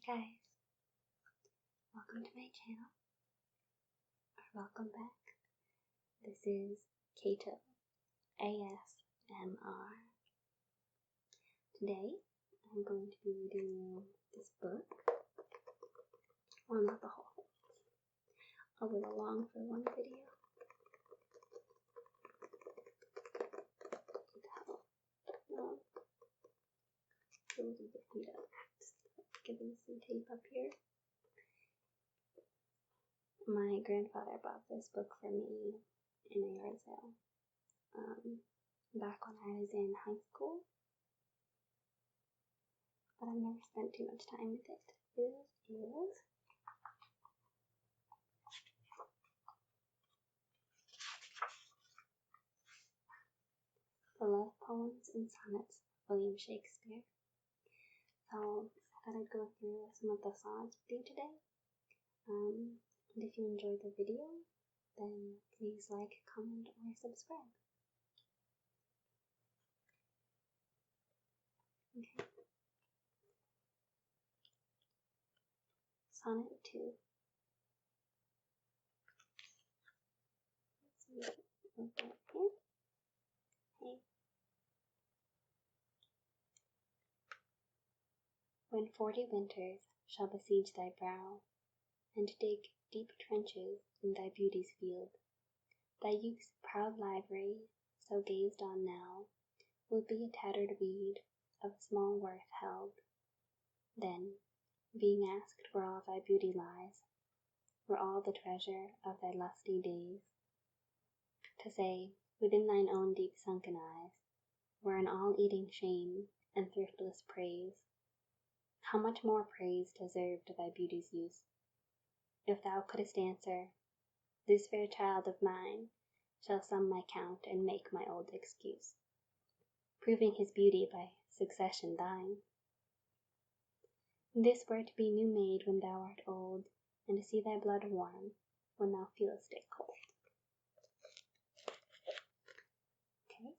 guys, welcome to my channel, or welcome back. This is Kato ASMR. Today, I'm going to be reading you this book. Well, not the whole thing. A little long for one video. It was a bit beat up. Giving some tape up here. My grandfather bought this book for me in a yard sale back when I was in high school, but I've never spent too much time with it. This is The Love Poems and Sonnets of William Shakespeare. So I thought I'd go through some of the sonnets with you today. And if you enjoyed the video, then please like, comment, or subscribe. Okay. Sonnet 2. Let's see what we've got here. Hey. When 40 winters shall besiege thy brow, and dig deep trenches in thy beauty's field, thy youth's proud livery, so gazed on now, will be a tattered weed of small worth held. Then, being asked where all thy beauty lies, where all the treasure of thy lusty days, to say, within thine own deep sunken eyes, were an all-eating shame and thriftless praise, how much more praise deserved thy beauty's use, if thou couldst answer, this fair child of mine shall sum my count and make my old excuse, proving his beauty by succession thine. This were to be new made when thou art old, and to see thy blood warm when thou feelest it cold. Okay.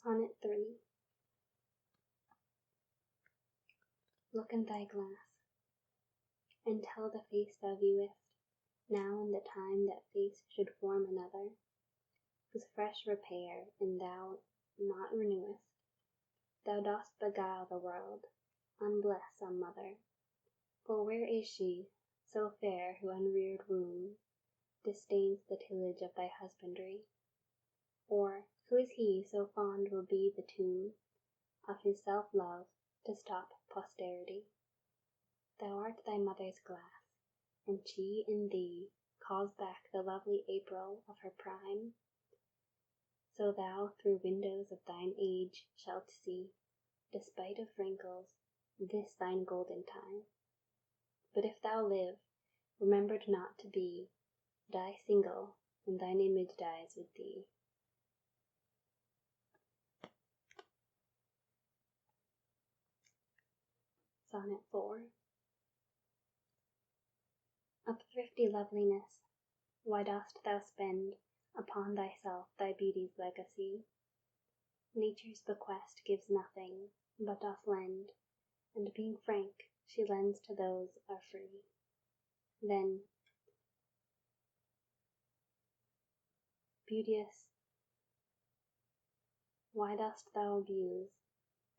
Sonnet 3. Look in thy glass, and tell the face thou viewest, now in the time that face should form another, whose fresh repair in thou not renewest. Thou dost beguile the world, unbless some mother, for where is she, so fair who unreared womb disdains the tillage of thy husbandry? Or who is he so fond will be the tomb of his self-love to stop posterity? Thou art thy mother's glass, and she in thee calls back the lovely April of her prime. So thou through windows of thine age shalt see, despite of wrinkles, this thine golden time. But if thou live, remembered not to be, die single, and thine image dies with thee. Sonnet 4. Of thrifty loveliness, why dost thou spend upon thyself thy beauty's legacy? Nature's bequest gives nothing, but doth lend, and being frank, she lends to those are free. Then, beauteous, why dost thou abuse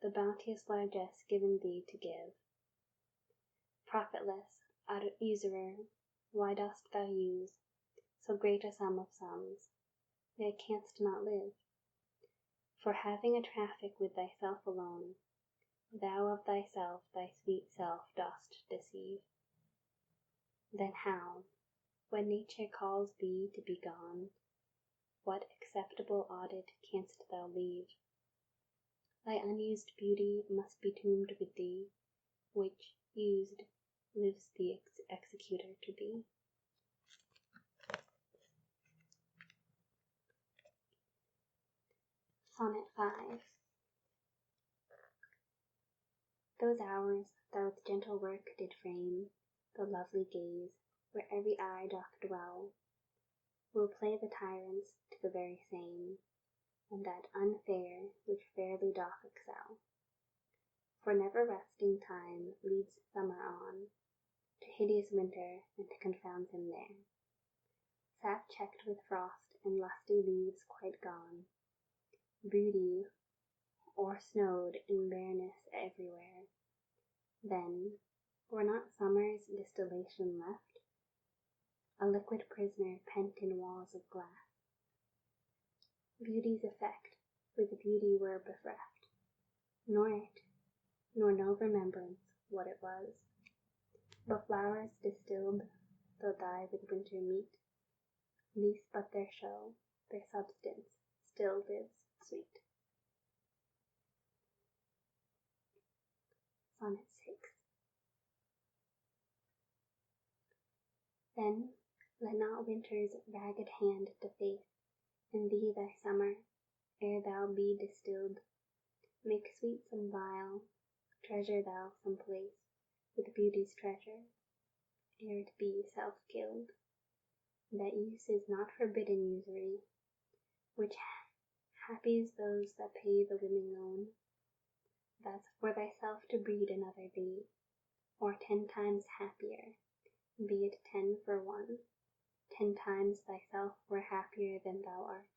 the bounteous largesse given thee to give? Profitless, usurer, why dost thou use so great a sum of sums, yet canst not live? For having a traffic with thyself alone, thou of thyself thy sweet self dost deceive. Then how, when nature calls thee to be gone, what acceptable audit canst thou leave? Thy unused beauty must be tombed with thee, which, used, lives the executor to be. Sonnet 5. Those hours thou with gentle work did frame, the lovely gaze, where every eye doth dwell, will play the tyrants to the very same, and that unfair which fairly doth excel. For never-resting time leads summer on, to hideous winter, and confounds him there. Sap checked with frost, and lusty leaves quite gone, beauty o'ersnowed in bareness everywhere. Then, were not summer's distillation left, a liquid prisoner pent in walls of glass? Beauty's effect with beauty were bereft, nor it, nor no remembrance what it was. But flowers distilled, though die with winter meet, least but their show, their substance, still lives sweet. Sonnet 6. Then let not winter's ragged hand deface in thee thy summer, ere thou be distilled. Make sweet some vial, treasure thou some place with beauty's treasure, ere it be self-killed. That use is not forbidden usury, which happies those that pay the willing own. That's for thyself to breed another thee, or 10 times happier, be it 10 for 1, 10 times thyself were happier than thou art.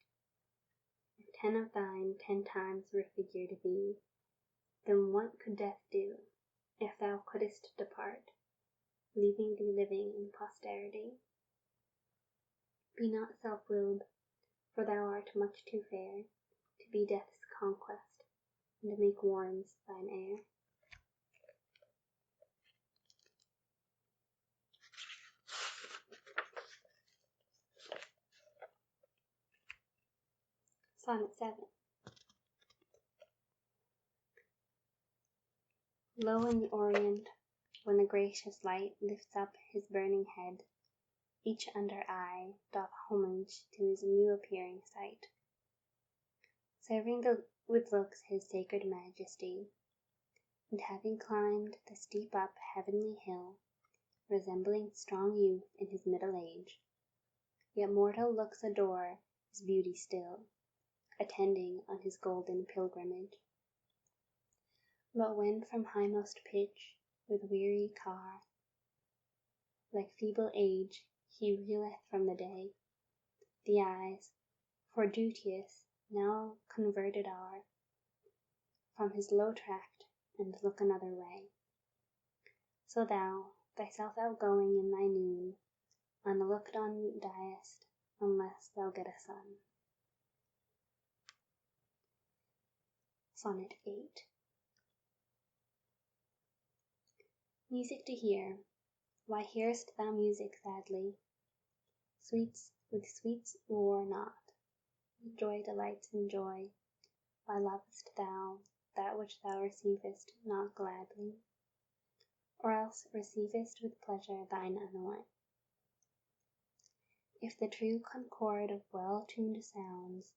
If 10 of thine 10 times were figured thee, then what could death do, if thou couldst depart, leaving thee living in posterity? Be not self-willed, for thou art much too fair to be death's conquest, and make worms thine heir. Sonnet 7. Low in the Orient, when the gracious light lifts up his burning head, each under eye doth homage to his new appearing sight, serving with looks his sacred majesty, and having climbed the steep up heavenly hill, resembling strong youth in his middle age, yet mortal looks adore his beauty still, attending on his golden pilgrimage. But when from highmost pitch, with weary car, like feeble age, he reeleth from the day, the eyes, for duteous, now converted are from his low tract, and look another way. So thou, thyself outgoing in thy noon, unlooked on diest, unless thou get a sun. Sonnet 8. Music to hear. Why hearest thou music sadly? Sweets with sweets war not. Joy delights in joy. Why lovest thou that which thou receivest not gladly? Or else receivest with pleasure thine unaware? If the true concord of well-tuned sounds,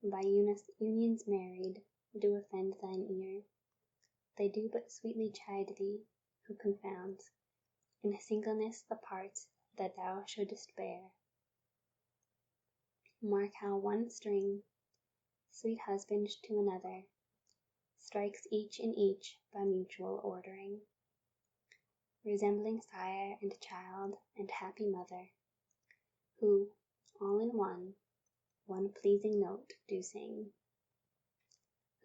by unions married, do offend thine ear, they do but sweetly chide thee, who confounds in singleness the parts that thou shouldst bear. Mark how one string, sweet husband to another, strikes each in each by mutual ordering, resembling sire and child and happy mother, who, all in one pleasing note do sing,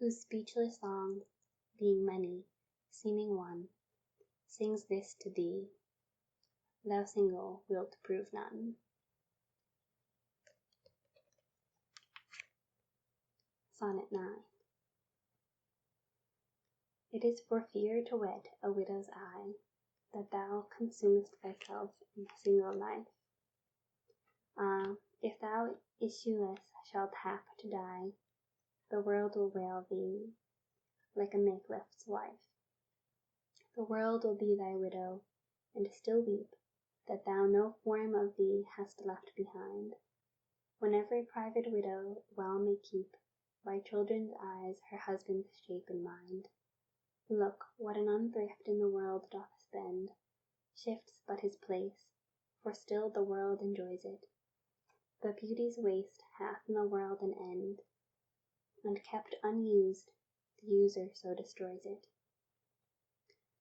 whose speechless song, being many, seeming one, sings this to thee, thou single wilt prove none. Sonnet 9. It is for fear to wet a widow's eye, that thou consumest thyself in single life. Ah, if thou issueless shalt hap to die, the world will wail thee, like a makelift's wife. The world will be thy widow, and still weep, that thou no form of thee hast left behind, when every private widow well may keep by children's eyes her husband's shape in mind. Look, what an unthrift in the world doth spend, shifts but his place, for still the world enjoys it, But beauty's waste hath in the world an end, and kept unused, the user so destroys it.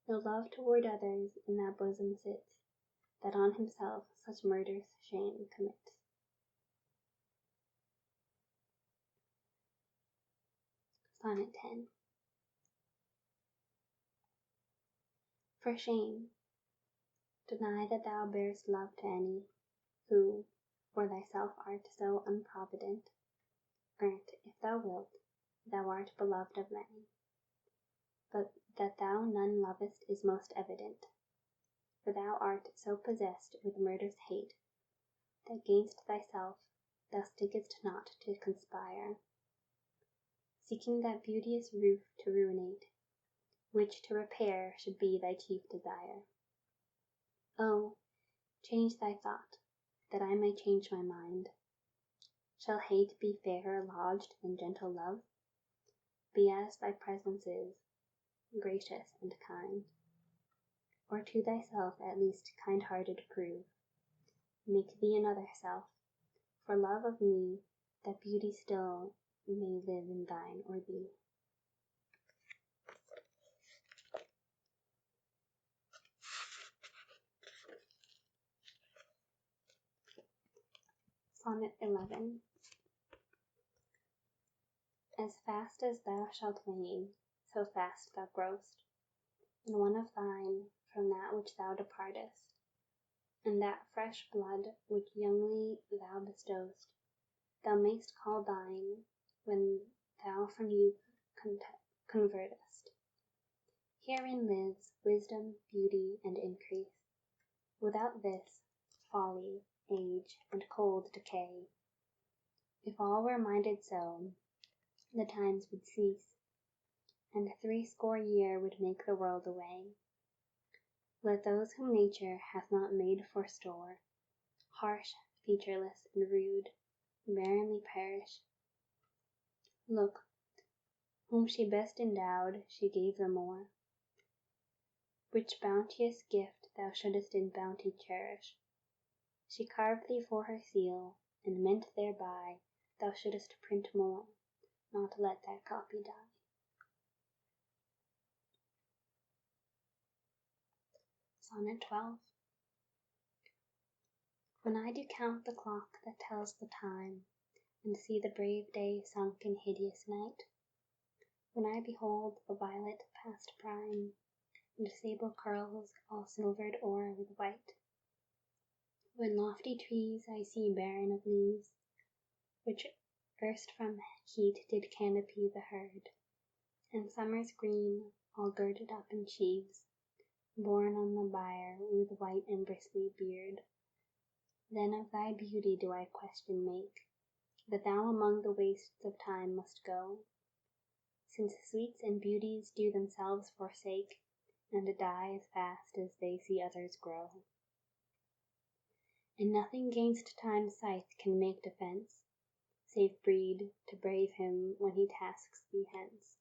No love toward others in that bosom sits, that on himself such murderous shame commits. Sonnet 10. For shame, deny that thou bearest love to any, who, for thyself art so unprovident. Grant, if thou wilt, thou art beloved of many, but that thou none lovest is most evident. For thou art so possessed with murderous hate, that gainst thyself thou stickest not to conspire, seeking that beauteous roof to ruinate, which to repair should be thy chief desire. Oh, change thy thought, that I may change my mind. Shall hate be fairer lodged than gentle love? Be as thy presence is, gracious and kind. Or to thyself at least kind-hearted prove. Make thee another self, for love of me, that beauty still may live in thine or thee. Sonnet 11. As fast as thou shalt wane, so fast thou grow'st, and one of thine from that which thou departest, and that fresh blood which youngly thou bestow'st, thou mayst call thine when thou from youth convertest. Herein lives wisdom, beauty, and increase. Without this, folly, age, and cold decay. If all were minded so, the times would cease, and 80 years would make the world away. Let those whom nature hath not made for store, harsh, featureless, and rude, barrenly perish. Look, whom she best endowed, she gave the more. Which bounteous gift thou shouldest in bounty cherish. She carved thee for her seal, and meant thereby thou shouldest print more, not let that copy die. Sonnet 12. When I do count the clock that tells the time, and see the brave day sunk in hideous night, when I behold the violet past prime, and sable curls all silvered o'er with white, when lofty trees I see barren of leaves, which erst from heat did canopy the herd, and summer's green, all girded up in sheaves, borne on the bier with white and bristly beard, then of thy beauty do I question make, that thou among the wastes of time must go, since sweets and beauties do themselves forsake, and die as fast as they see others grow. And nothing gainst time's scythe can make defence, save breed to brave him when he takes thee hence.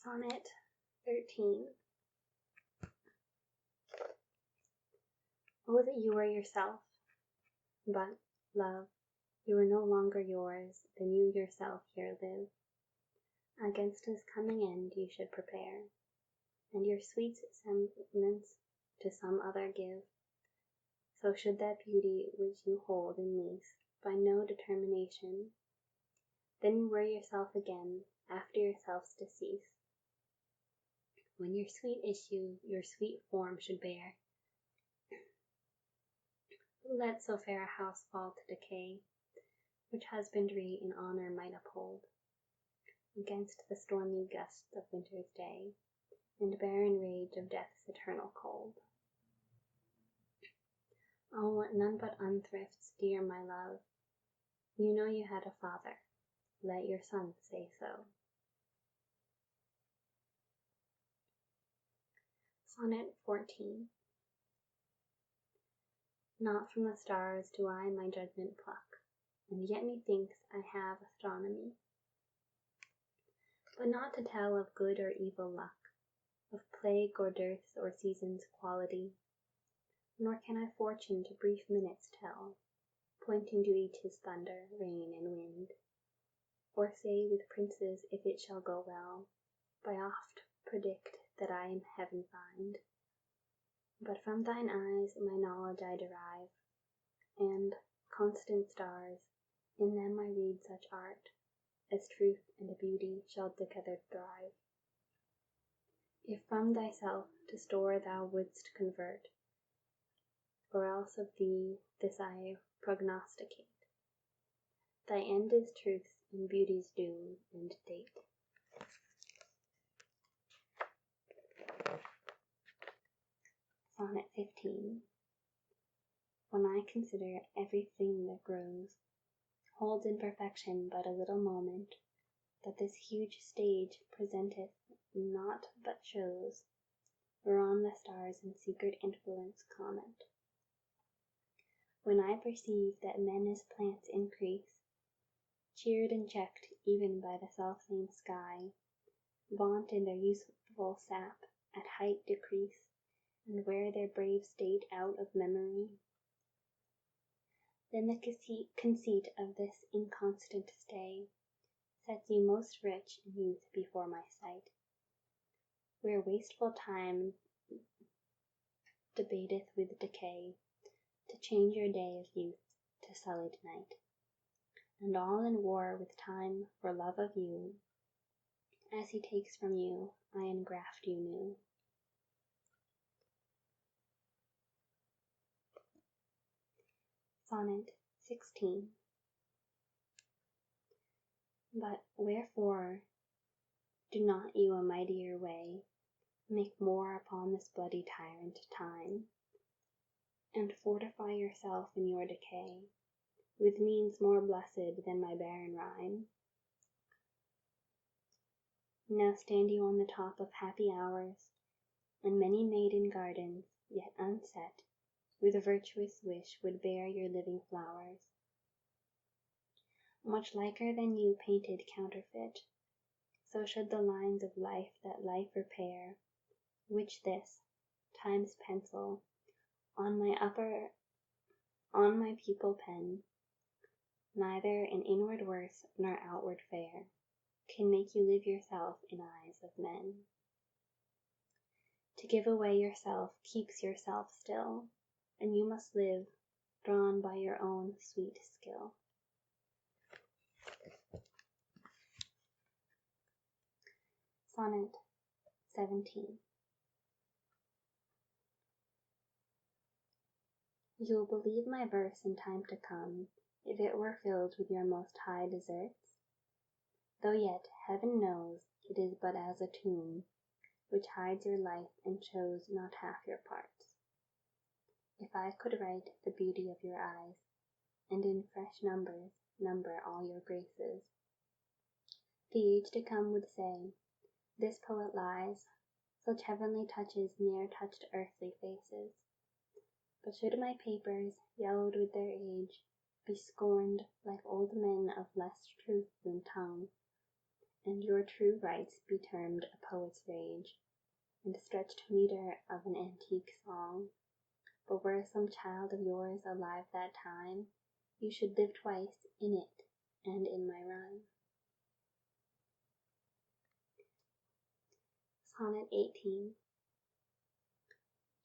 Sonnet 13. Oh, that you were yourself, but, love, you are no longer yours, then you yourself here live. Against his coming end you should prepare, and your sweet semblance to some other give. So should that beauty which you hold in lease by no determination, then you were yourself again after yourself's decease. When your sweet issue your sweet form should bear, who let so fair a house fall to decay, which husbandry in honor might uphold, against the stormy gusts of winter's day, and barren rage of death's eternal cold. Oh, none but unthrifts, dear my love. You know you had a father, let your son say so. Sonnet 14. Not from the stars do I my judgment pluck, and yet methinks I have astronomy, but not to tell of good or evil luck, of plague or dearth or season's quality, nor can I fortune to brief minutes tell, pointing to each his thunder, rain, and wind, or say with princes if it shall go well, by oft predict that I in heaven find. But from thine eyes my knowledge I derive, and, constant stars, in them I read such art, as truth and beauty shall together thrive. If from thyself to store thou wouldst convert, or else of thee this I prognosticate, thy end is truth and beauty's doom and date. Sonnet 15. When I consider everything that grows, holds in perfection but a little moment, that this huge stage presenteth naught but shows, whereon the stars in secret influence comment. When I perceive that men as plants increase, cheered and checked even by the selfsame sky, vaunt in their useful sap, at height decrease, and wear their brave state out of memory, then the conceit of this inconstant stay sets you most rich in youth before my sight, where wasteful time debateth with decay, to change your day of youth to sullied night, and all in war with time for love of you, as he takes from you, I engraft you new. Sonnet 16. But wherefore do not you a mightier way make war upon this bloody tyrant time, and fortify yourself in your decay with means more blessed than my barren rhyme? Now stand you on the top of happy hours, and many maiden gardens, yet unset, with a virtuous wish would bear your living flowers. Much liker than you painted counterfeit, so should the lines of life that life repair, which this, time's pencil, on my pupil pen, neither in inward worth nor outward fair, can make you live yourself in eyes of men. To give away yourself keeps yourself still, and you must live, drawn by your own sweet skill. Sonnet 17. You'll believe my verse in time to come, if it were filled with your most high deserts? Though yet, heaven knows, it is but as a tomb, which hides your life and shows not half your parts. If I could write the beauty of your eyes, and in fresh numbers number all your graces, the age to come would say, this poet lies, such heavenly touches ne'er touched earthly faces. But should my papers, yellowed with their age, be scorned like old men of less truth than tongue, and your true rights be termed a poet's rage, and stretched metre of an antique song, but were some child of yours alive that time, you should live twice in it and in my rhyme. Sonnet 18.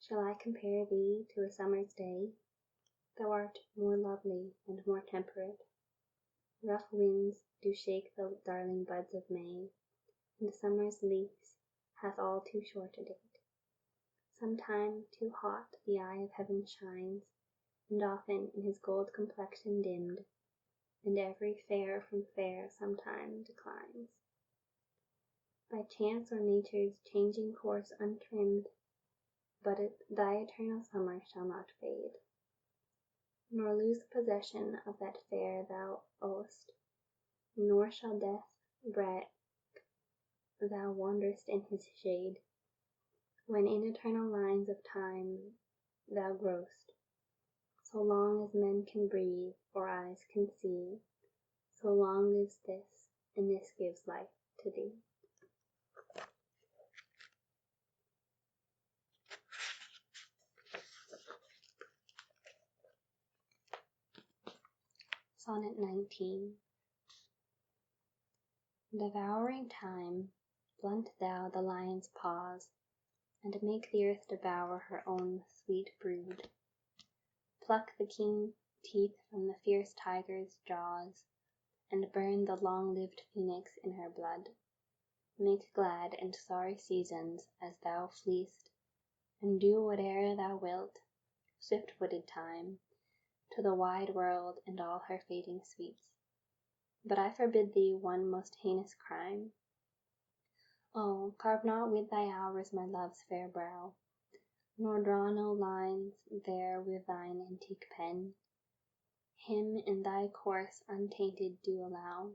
Shall I compare thee to a summer's day? Thou art more lovely and more temperate. Rough winds do shake the darling buds of May, and summer's lease hath all too short a date. Sometime too hot the eye of heaven shines, and often in his gold complexion dimmed, and every fair from fair sometime declines. By chance or nature's changing course untrimmed, but thy eternal summer shall not fade, nor lose possession of that fair thou owest, nor shall death brag thou wanderest in his shade, when in eternal lines of time thou grow'st. So long as men can breathe or eyes can see, so long lives this, and this gives life to thee. Sonnet 19. Devouring time, blunt thou the lion's paws, and make the earth devour her own sweet brood. Pluck the keen teeth from the fierce tiger's jaws, and burn the long-lived phoenix in her blood. Make glad and sorry seasons as thou fleest, and do whate'er thou wilt, swift-footed time, to the wide world and all her fading sweets. But I forbid thee one most heinous crime. Oh, carve not with thy hours my love's fair brow, nor draw no lines there with thine antique pen. Him in thy course untainted do allow,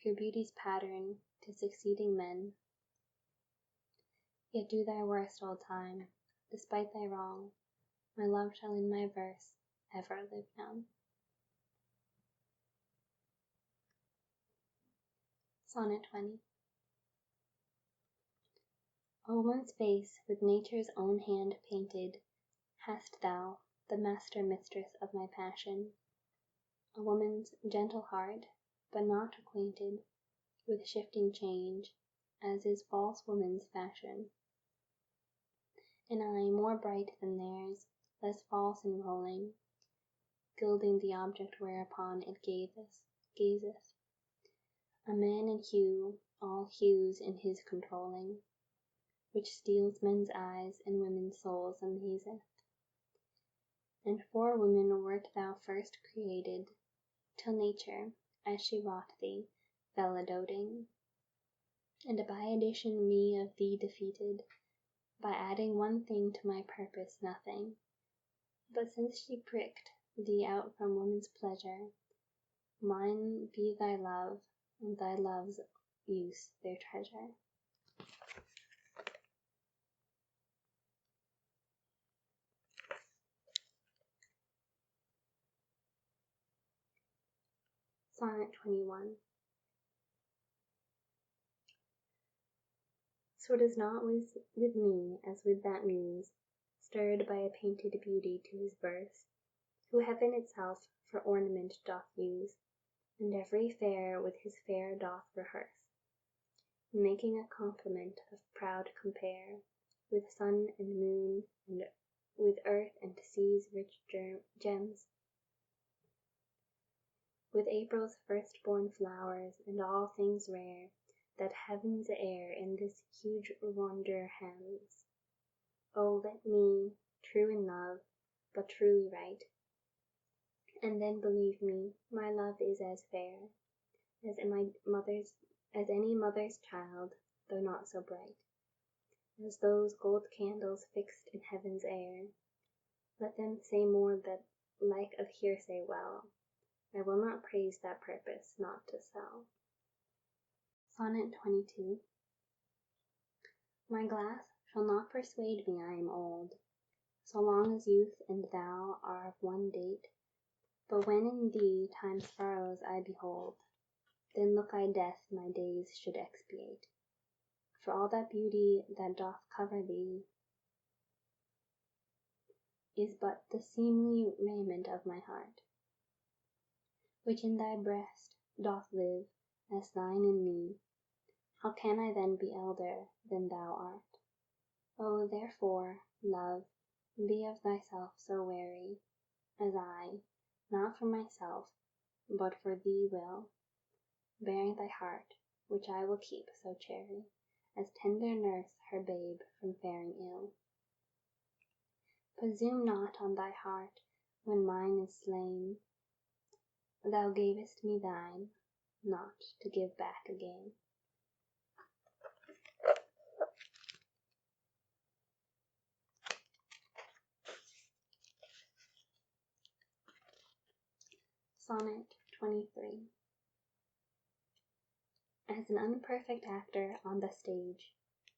your beauty's pattern to succeeding men. Yet do thy worst all time, despite thy wrong, my love shall in my verse ever live known. Sonnet 20. A woman's face with nature's own hand painted, hast thou, the master mistress of my passion. A woman's gentle heart, but not acquainted with shifting change, as is false woman's fashion. An eye more bright than theirs, less false in rolling, gilding the object whereupon it gazeth. A man in hue, all hues in his controlling, which steals men's eyes and women's souls amazeth. And for women wert thou first created, till nature, as she wrought thee, fell a-doting, and by addition me of thee defeated, by adding one thing to my purpose nothing. But since she pricked thee out from woman's pleasure, mine be thy love, and thy love's use their treasure. Sonnet 21. So it is not with me as with that muse, stirred by a painted beauty to his verse, who heaven itself for ornament doth use, and every fair with his fair doth rehearse, making a compliment of proud compare, with sun and moon, and with earth and sea's rich gems, with April's first-born flowers, and all things rare, that heaven's air in this huge wonder hems. Oh, let me, true in love, but truly right, and then believe me, my love is as fair as any mother's child, though not so bright, as those gold candles fixed in heaven's air. Let them say more that like of hearsay well, I will not praise that purpose not to sell. Sonnet 22. My glass shall not persuade me I am old, so long as youth and thou are of one date. But when in thee time's furrows I behold, then look I death my days should expiate. For all that beauty that doth cover thee is but the seemly raiment of my heart, which in thy breast doth live as thine in me. How can I then be elder than thou art? Oh, therefore, love, be of thyself so wary, as I, not for myself, but for thee will, bearing thy heart, which I will keep so chary, as tender nurse her babe from faring ill. Presume not on thy heart when mine is slain. Thou gavest me thine, not to give back again. Sonnet 23. As an unperfect actor on the stage,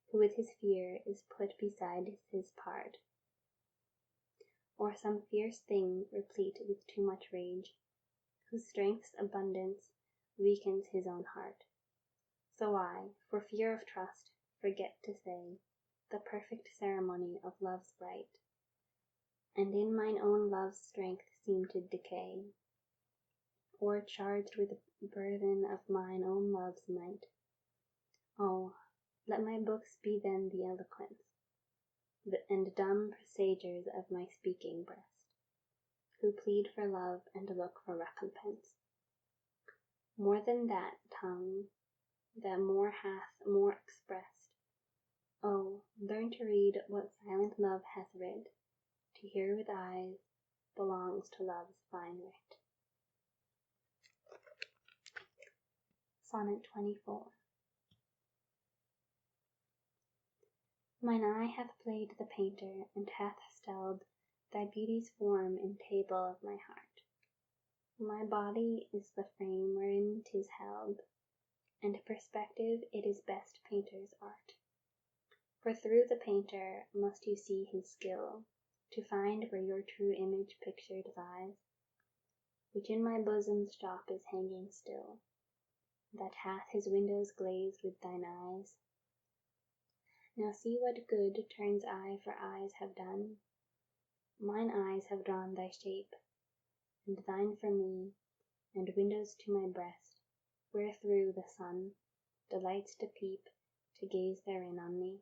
who with his fear is put beside his part, or some fierce thing replete with too much rage, whose strength's abundance weakens his own heart, so I, for fear of trust, forget to say the perfect ceremony of love's rite, and in mine own love's strength seem to decay. or charged with the burthen of mine own love's might. Oh, let my books be then the eloquence, and dumb presagers of my speaking breast, who plead for love and look for recompense. More than that tongue, that more hath more expressed. Oh, learn to read what silent love hath read, to hear with eyes belongs to love's fine writ. Sonnet 24. Mine eye hath played the painter, and hath stelled thy beauty's form in table of my heart. My body is the frame wherein 'tis held, and perspective it is best painter's art. For through the painter must you see his skill, to find where your true image pictured lies, which in my bosom's shop is hanging still, that hath his windows glazed with thine eyes. Now see what good turns eye for eyes have done. Mine eyes have drawn thy shape, and thine for me, and windows to my breast, wherethrough the sun delights to peep, to gaze therein on me.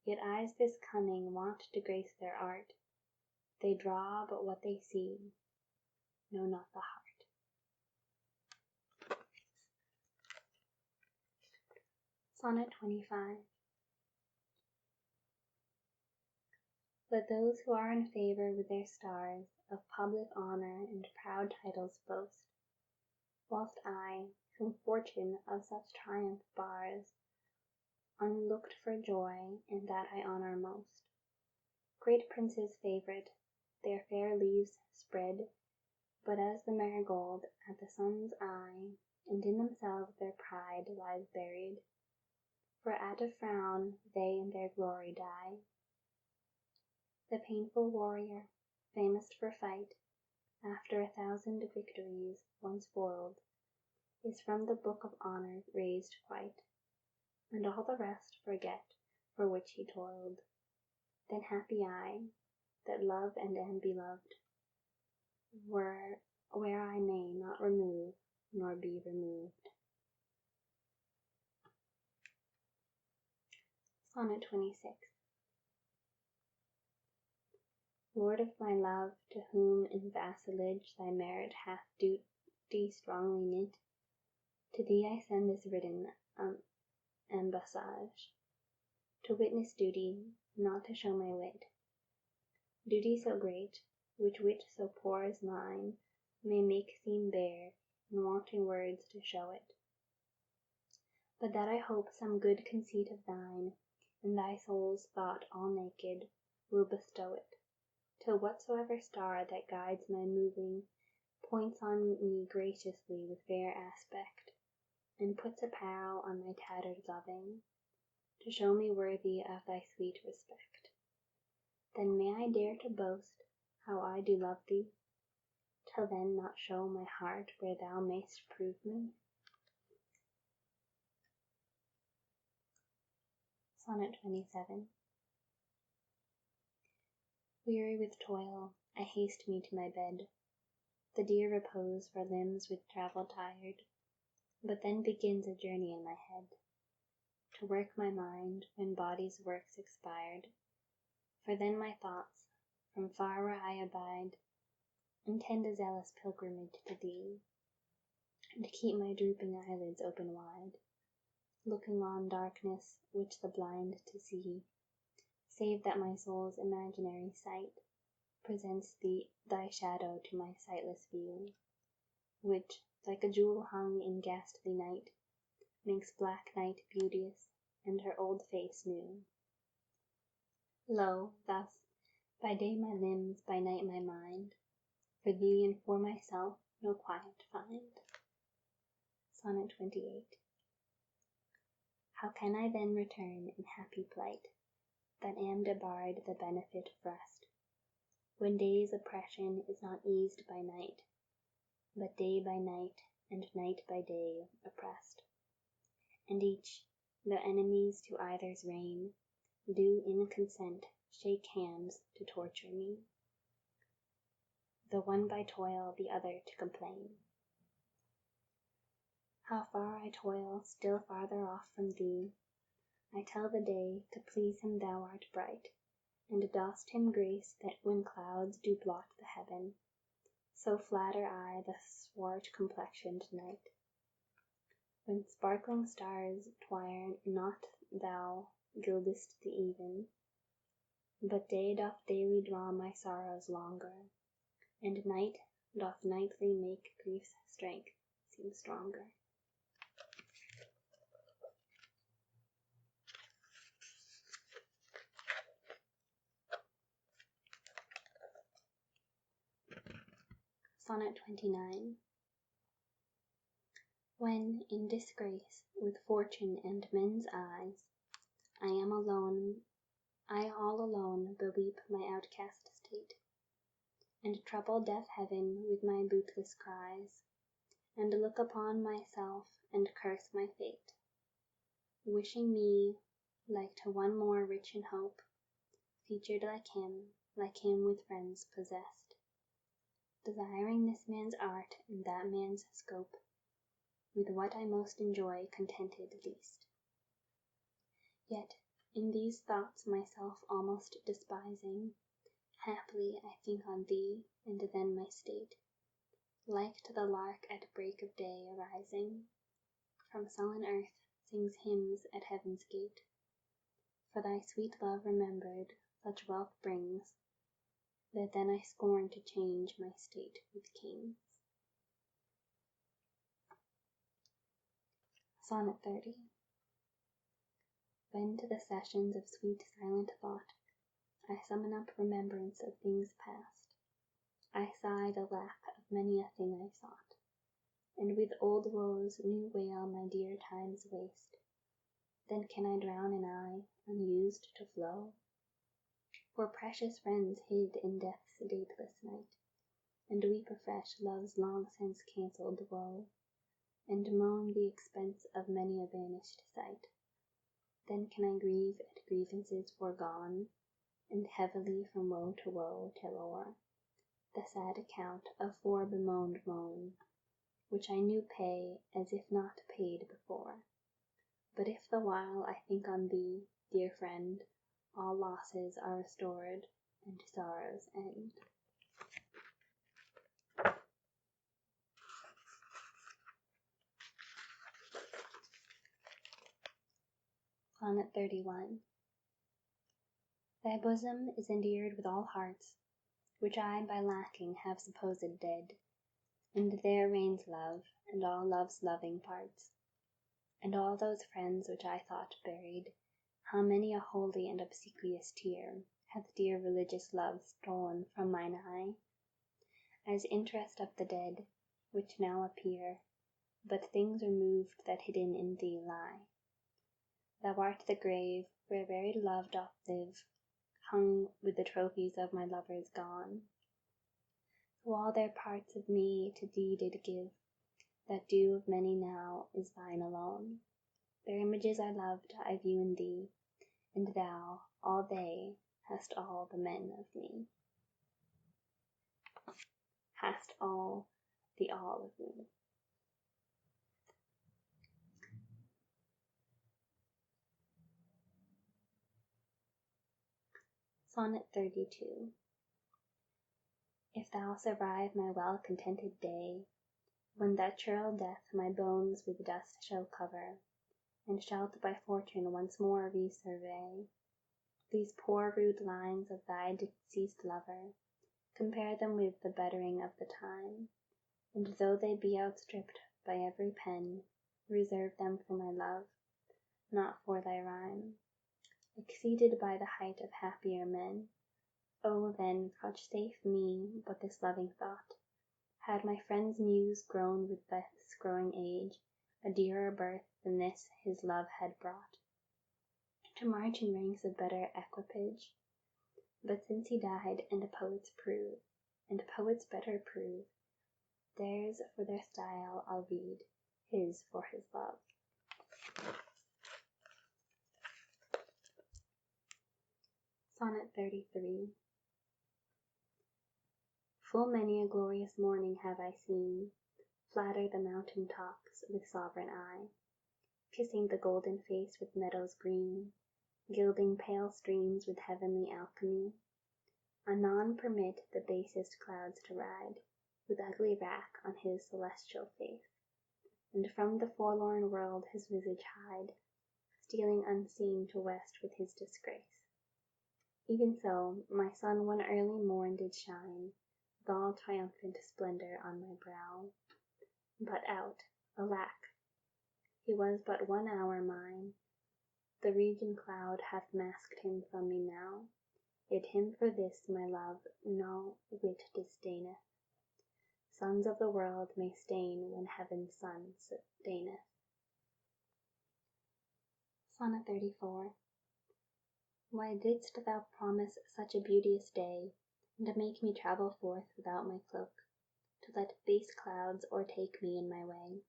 Yet eyes this cunning want to grace their art, they draw but what they see, know not the heart. Sonnet 25. Let those who are in favor with their stars of public honor and proud titles boast, whilst I, whom fortune of such triumph bars, unlooked for joy in that I honor most. Great princes favourite, their fair leaves spread, but as the marigold at the sun's eye, and in themselves their pride lies buried. For at a frown they in their glory die. The painful warrior, famous for fight, after 1,000 victories once foiled, is from the book of honour raised quite, and all the rest forget for which he toiled. Then happy I, that love and am beloved, where I may not remove nor be removed. Sonnet 26. Lord of my love, to whom in vassalage thy merit hath duty strongly knit, to thee I send this written ambassage, to witness duty, not to show my wit. Duty so great, which wit so poor as mine may make seem bare, and wanting words to show it. But that I hope some good conceit of thine, and thy soul's thought all naked, will bestow it, till whatsoever star that guides my moving points on me graciously with fair aspect, and puts apparel on my tattered loving, to show me worthy of thy sweet respect. Then may I dare to boast how I do love thee, till then not show my heart where thou mayst prove me. Sonnet 27. Weary with toil, I haste me to my bed, the dear repose for limbs with travel tired, but then begins a journey in my head, to work my mind when body's work's expired. For then my thoughts, from far where I abide, intend a zealous pilgrimage to thee, and keep my drooping eyelids open wide, looking on darkness which the blind to see, save that my soul's imaginary sight presents thy shadow to my sightless view, which, like a jewel hung in ghastly night, makes black night beauteous, and her old face new. Lo, thus, by day my limbs, by night my mind, for thee and for myself no quiet find. Sonnet 28. How can I then return in happy plight, that am debarred the benefit of rest, when day's oppression is not eased by night, but day by night, and night by day oppressed, and each, though enemies to either's reign, do in consent shake hands to torture me. the one by toil, the other to complain. How far I toil, still farther off from thee. I tell the day, to please him thou art bright, and dost him grace that when clouds do blot the heaven, so flatter I the swart complexioned night. When sparkling stars twire not thou gildest the even, but day doth daily draw my sorrows longer, and night doth nightly make grief's strength seem stronger. Sonnet 29. When, in disgrace, with fortune and men's eyes, I am alone, I all alone beweep my outcast state, and trouble deaf heaven with my bootless cries, and look upon myself and curse my fate, wishing me, like to one more rich in hope, featured like him with friends possessed, desiring this man's art and that man's scope, with what I most enjoy contented least. Yet, in these thoughts myself almost despising, haply I think on thee, and then my state, like to the lark at break of day arising, from sullen earth sings hymns at heaven's gate. For thy sweet love remembered, such wealth brings, that then I scorn to change my state with kings. Sonnet 30. When to the sessions of sweet silent thought I summon up remembrance of things past, I sigh the lack of many a thing I sought, and with old woes new wail my dear time's waste. Then can I drown an eye, unused to flow? For precious friends hid in death's dateless night, and weep afresh love's long since cancelled woe, and moan the expense of many a vanished sight. Then can I grieve at grievances foregone, and heavily from woe to woe tell o'er the sad account of fore bemoaned moan, which I knew pay as if not paid before. But if the while I think on thee, dear friend, all losses are restored, and sorrows end. Sonnet 31. Thy bosom is endeared with all hearts, which I by lacking have supposed dead, and there reigns love, and all love's loving parts. And all those friends which I thought buried, how many a holy and obsequious tear hath dear religious love stolen from mine eye, as interest of the dead, which now appear but things removed that hidden in thee lie. Thou art the grave where buried love doth live, hung with the trophies of my lovers gone, who all their parts of me to thee did give, that due of many now is thine alone. Their images I loved, I view in thee, and thou, all they, hast all the men of me. Hast all the all of me. Sonnet 32. If thou survive my well-contented day, when that churl death my bones with dust shall cover, and shalt by fortune once more resurvey these poor rude lines of thy deceased lover, compare them with the bettering of the time, and though they be outstripped by every pen, reserve them for my love, not for thy rhyme. Exceeded by the height of happier men, oh then vouchsafe me but this loving thought, had my friend's muse grown with this growing age, a dearer birth than this his love had brought, to march in ranks of better equipage. But since he died, and poets prove, and poets better prove, theirs for their style I'll read, his for his love. Sonnet 33. Full many a glorious morning have I seen flatter the mountain tops with sovereign eye, kissing the golden face with meadows green, gilding pale streams with heavenly alchemy. Anon permit the basest clouds to ride, with ugly wrack on his celestial face, and from the forlorn world his visage hide, stealing unseen to west with his disgrace. Even so, my sun one early morn did shine, with all triumphant splendor on my brow. But out, alack! He was but 1 hour mine. The region cloud hath masked him from me now, yet him for this my love no whit disdaineth. Sons of the world may stain when heaven's sun deigneth. Sonnet 34. Why didst thou promise such a beauteous day, and make me travel forth without my cloak, to let base clouds o'ertake me in my way,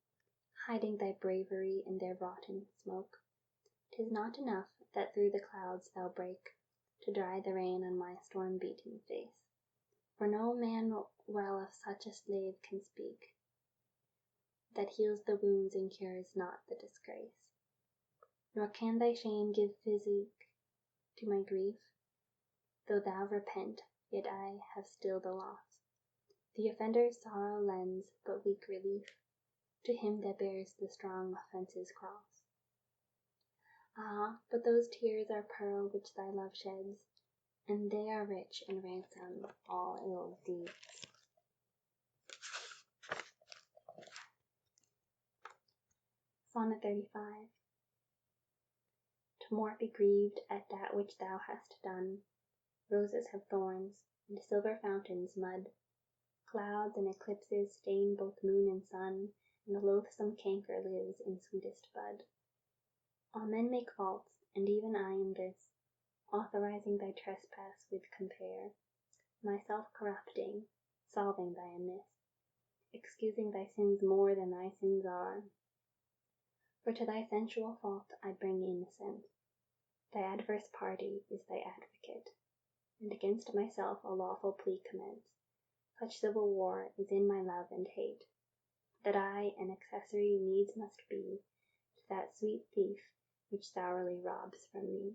hiding thy bravery in their rotten smoke? 'Tis not enough that through the clouds thou break, to dry the rain on my storm-beaten face, for no man well of such a slave can speak, that heals the wounds and cures not the disgrace. Nor can thy shame give physic to my grief, though thou repent, yet I have still the loss. The offender's sorrow lends but weak relief to him that bears the strong offence's cross. Ah, but those tears are pearl which thy love sheds, and they are rich and ransom all ill deeds. Sonnet 35. To more be grieved at that which thou hast done. Roses have thorns, and silver fountains mud. Clouds and eclipses stain both moon and sun, and a loathsome canker lives in sweetest bud. All men make faults, and even I in this, authorizing thy trespass with compare, myself corrupting, solving thy amiss, excusing thy sins more than thy sins are. For to thy sensual fault I bring innocence, thy adverse party is thy advocate, and against myself a lawful plea commence. Such civil war is in my love and hate, that I an accessory needs must be to that sweet thief which sourly robs from me.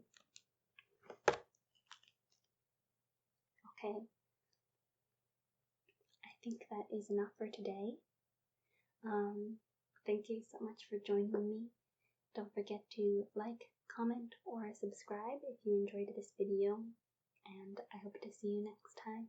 Okay, I think that is enough for today. Thank you so much for joining me. Don't forget to like, comment, or subscribe if you enjoyed this video, and I hope to see you next time.